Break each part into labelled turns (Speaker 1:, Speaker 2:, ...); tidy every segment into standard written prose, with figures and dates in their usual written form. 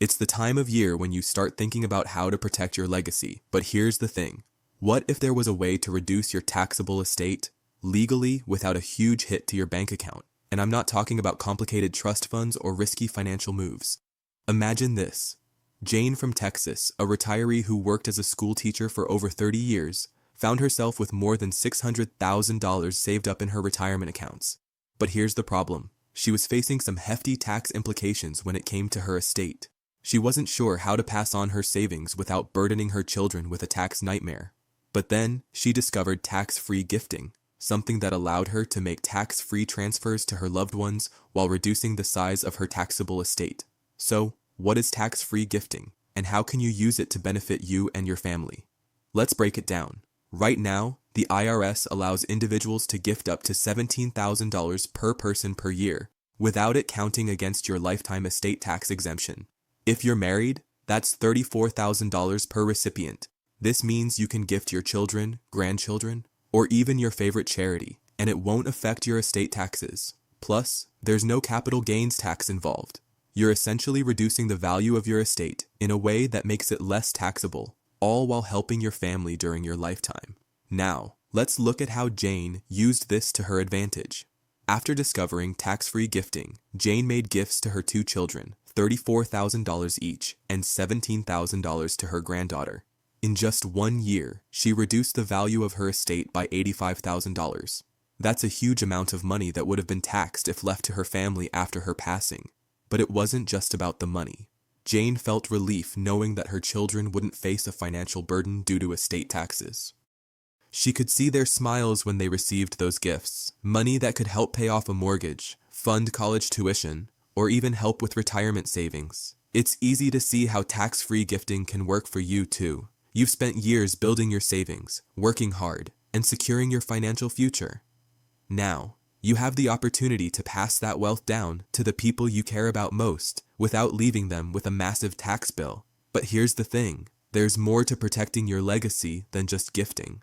Speaker 1: It's the time of year when you start thinking about how to protect your legacy. But here's the thing. What if there was a way to reduce your taxable estate legally without a huge hit to your bank account? And I'm not talking about complicated trust funds or risky financial moves. Imagine this. Jane from Texas, a retiree who worked as a school teacher for over 30 years, found herself with more than $600,000 saved up in her retirement accounts. But here's the problem. She was facing some hefty tax implications when it came to her estate. She wasn't sure how to pass on her savings without burdening her children with a tax nightmare. But then, she discovered tax-free gifting, something that allowed her to make tax-free transfers to her loved ones while reducing the size of her taxable estate. So, what is tax-free gifting, and how can you use it to benefit you and your family? Let's break it down. Right now, the IRS allows individuals to gift up to $17,000 per person per year, without it counting against your lifetime estate tax exemption. If you're married, that's $34,000 per recipient. This means you can gift your children, grandchildren, or even your favorite charity, and it won't affect your estate taxes. Plus, there's no capital gains tax involved. You're essentially reducing the value of your estate in a way that makes it less taxable, all while helping your family during your lifetime. Now, let's look at how Jane used this to her advantage. After discovering tax-free gifting, Jane made gifts to her two children, $34,000 each, and $17,000 to her granddaughter. In just 1 year, she reduced the value of her estate by $85,000. That's a huge amount of money that would have been taxed if left to her family after her passing. But it wasn't just about the money. Jane felt relief knowing that her children wouldn't face a financial burden due to estate taxes. She could see their smiles when they received those gifts, money that could help pay off a mortgage, fund college tuition, or even help with retirement savings. It's easy to see how tax-free gifting can work for you too. You've spent years building your savings, working hard, and securing your financial future. Now, you have the opportunity to pass that wealth down to the people you care about most without leaving them with a massive tax bill. But here's the thing. There's more to protecting your legacy than just gifting.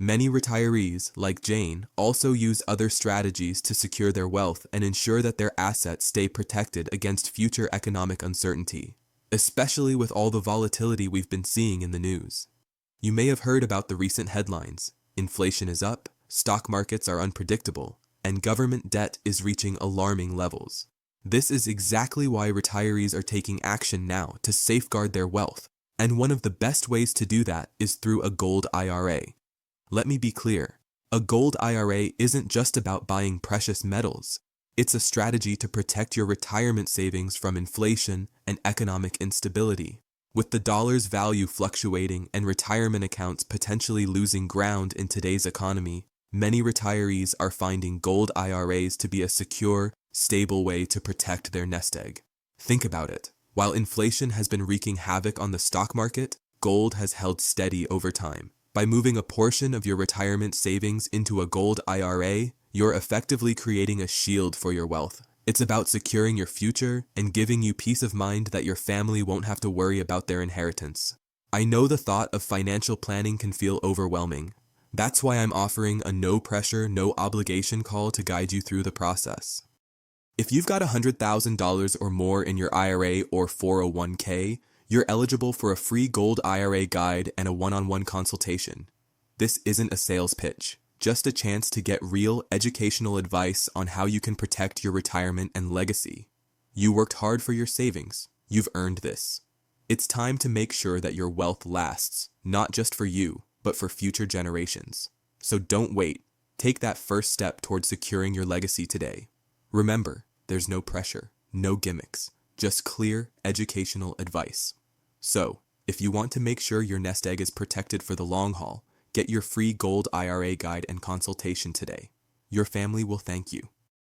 Speaker 1: Many retirees, like Jane, also use other strategies to secure their wealth and ensure that their assets stay protected against future economic uncertainty, especially with all the volatility we've been seeing in the news. You may have heard about the recent headlines. Inflation is up, stock markets are unpredictable, and government debt is reaching alarming levels. This is exactly why retirees are taking action now to safeguard their wealth, and one of the best ways to do that is through a Gold IRA. Let me be clear, a Gold IRA isn't just about buying precious metals. It's a strategy to protect your retirement savings from inflation and economic instability. With the dollar's value fluctuating and retirement accounts potentially losing ground in today's economy, many retirees are finding Gold IRAs to be a secure, stable way to protect their nest egg. Think about it. While inflation has been wreaking havoc on the stock market, gold has held steady over time. By moving a portion of your retirement savings into a Gold IRA, you're effectively creating a shield for your wealth. It's about securing your future and giving you peace of mind that your family won't have to worry about their inheritance. I know the thought of financial planning can feel overwhelming. That's why I'm offering a no-pressure, no-obligation call to guide you through the process. If you've got $100,000 or more in your IRA or 401k, you're eligible for a free Gold IRA guide and a one-on-one consultation. This isn't a sales pitch, just a chance to get real educational advice on how you can protect your retirement and legacy. You worked hard for your savings. You've earned this. It's time to make sure that your wealth lasts, not just for you, but for future generations. So don't wait. Take that first step towards securing your legacy today. Remember, there's no pressure, no gimmicks, just clear educational advice. So, if you want to make sure your nest egg is protected for the long haul, get your free Gold IRA guide and consultation today. Your family will thank you.